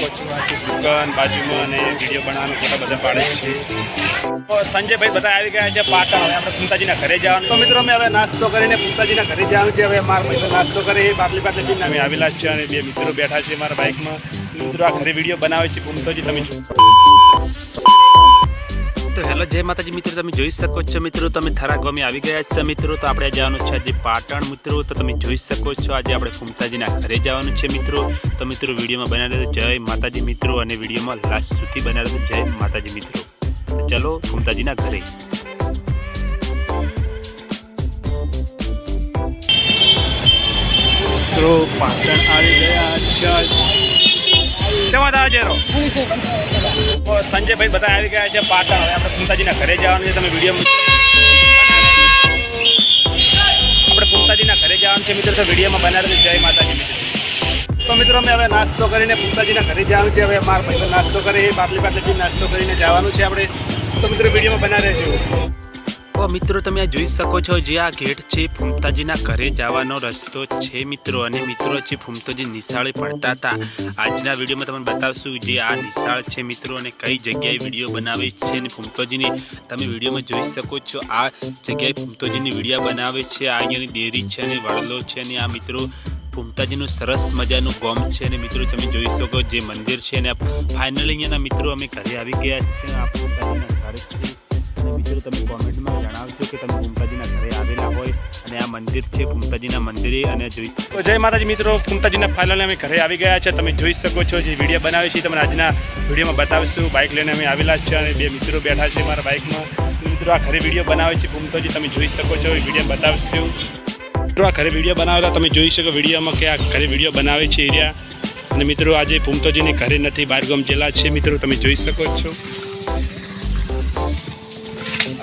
શકો છો આ દુકાન બાજુમાં અને વિડીયો બનાવવાનો ફોટા બધા પાડે છે. તો સંજયભાઈ બધા આવી ગયા છે પાટણ. હવે આપણે ફૂમતાજીના ઘરે જવાનું. તો મિત્રો અમે હવે નાસ્તો કરીને ફૂમતાજીના ઘરે જવાનું છે. હવે મારા ભાઈ નાસ્તો કરે બાટલી બાટલી અમે આવેલા છે અને બે મિત્રો બેઠા છે મારા બાઇકમાં. મિત્રો આ ઘરે વિડીયો બનાવે છે ફૂમતાજી. તમે તો હેલો જય માતાજી મિત્રો, તમે જોઈ શકો છો મિત્રો તમે થરા ગામે આવી ગયા છે મિત્રો. તો આપણે જવાનું છે આજે પાટણ મિત્રો. તો તમે જોઈ શકો છો આજે આપણે ફૂમતાજીના ઘરે જવાનું છે મિત્રો. તો મિત્રો વિડીયોમાં બનાવી દેજો જય માતાજી મિત્રો અને વિડીયોમાં લાસ્ટ સુધી બનાવી દેજો જય માતાજી મિત્રો. તો ચલો ફૂમતાજીના ઘરે. મિત્રો પાટણ આવી ગયા છે. સંજયભાઈ બધા આવી ગયા છે પાટણ. હવે આપણે ફૂમતાજીના ઘરે જવાનું છે. તમે વિડીયો આપણે ફૂમતાજીના ઘરે જવાનું છે મિત્રો. તો વિડીયોમાં બનાવી જય માતાજી મિત્રો. તો મિત્રો અમે હવે નાસ્તો કરીને ફૂમતાજીના ઘરે જવાનું છે. હવે મારા ભાઈ નાસ્તો કરે બાટલી બાટલી નાસ્તો કરીને જવાનું છે આપણે. તો મિત્રો વિડીયોમાં બનાવી રહેજો. તો મિત્રો તમે આ જોઈ શકો છો જે આ ગેટ છે ફૂમતાજીના ઘરે જવાનો રસ્તો છે મિત્રો. અને મિત્રો છે ફૂમતાજી નિશાળે પડતા હતા. આજના વિડીયોમાં તમને બતાવશું જે આ નિશાળ છે મિત્રો અને કઈ જગ્યાએ વિડીયો બનાવે છે. અને ફૂમતાજીની તમે વિડીયોમાં જોઈ શકો છો આ જગ્યાએ ફૂમતાજીની વિડીયો બનાવે છે. આ અહીંયાની ડેરી છે અને વડલો છે. અને આ મિત્રો ફૂમતાજીનું સરસ મજાનું ગામ છે. અને મિત્રો તમે જોઈ શકો જે મંદિર છે અને ફાઇનલી અહીંયાના મિત્રો અમે ઘરે આવી ગયા છે. આ ફૂમતાજીના ઘર છે. મિત્રો તમે કોમેન્ટમાં જણાવશો કે તમે ફૂમતાજીના ઘરે આવેલા હોય અને આ મંદિર છે ફૂમતાજીના મંદિરે. અને જોઈ તો જય માતાજી મિત્રો, ફૂમતાજીના ફાઇનલી અમે ઘરે આવી ગયા છે. તમે જોઈ શકો છો જે વિડીયો બનાવે છે તમને આજના વિડીયોમાં બતાવીશું. બાઇક લઈને અમે આવેલા છે અને બે મિત્રો બેઠા છે મારા બાઇકમાં. મિત્રો આ ઘરે વિડીયો બનાવે છે ફૂમતાજી. તમે જોઈ શકો છો વિડીયો બતાવશું. મિત્રો આ ઘરે વિડીયો બનાવેલા તમે જોઈ શકો વિડીયોમાં કે આ ઘરે વિડીયો બનાવે છે એરિયા. અને મિત્રો આજે ફૂમતાજીની ઘરે નથી, બહારગામ જિલ્લા છે મિત્રો. તમે જોઈ શકો છો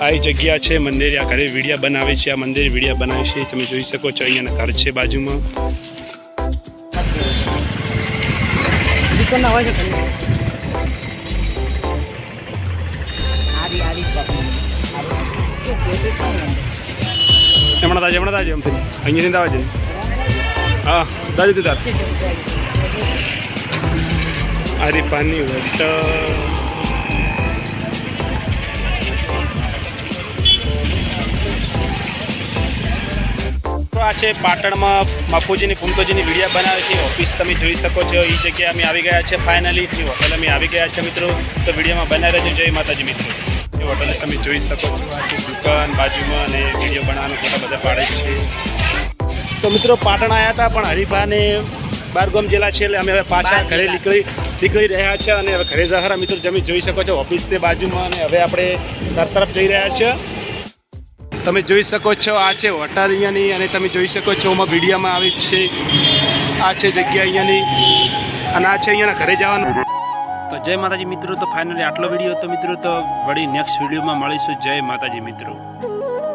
આ જગ્યા છે મંદિર. આ ઘરે વિડીયા બનાવે છે. આ મંદિર વિડીયા બનાવે છે. તમે જોઈ શકો છો અહીંયાના ઘર છે બાજુમાં. હમણાં તાજે એમ અહીંયાથી દાવા છે. હા દાજુ તું તાર આરી પાની વટ. આ છે પાટણમાં બાપુજીની ફૂમતાજીની વિડીયો બનાવે છે ઓફિસ. તમે જોઈ શકો છો એ જગ્યાએ અમે આવી ગયા છે ફાઇનલી. હોટલ અમે આવી ગયા છે મિત્રો. તો વિડીયોમાં બનાવી રહેજો જય માતાજી મિત્રો. એ હોટલ તમે જોઈ શકો છો આ છે દુકાન બાજુમાં અને વિડીયો બનાવવાનો ફોટા બધા પાડે છે. તો મિત્રો પાટણ આવ્યા હતા પણ હરીફાને બહારગામ જિલ્લા છે એટલે અમે હવે પાછા ઘરે નીકળી રહ્યા છે. અને હવે ઘરે જહરા મિત્રો તમે જોઈ શકો છો ઓફિસ છે બાજુમાં. અને હવે આપણે ઘર તરફ જઈ રહ્યા છે. તમે જોઈ શકો છો આ છે હોટલ અહીંયાની. અને તમે જોઈ શકો છો આમાં વિડીયોમાં આવી છે આ છે જગ્યા અહીંયાની. અને આ છે અહીંયાના ઘરે જવાનું. તો જય માતાજી મિત્રો. તો ફાઇનલી આટલો વિડીયો હતો મિત્રો. તો વળી નેક્સ્ટ વિડીયોમાં મળીશું. જય માતાજી મિત્રો.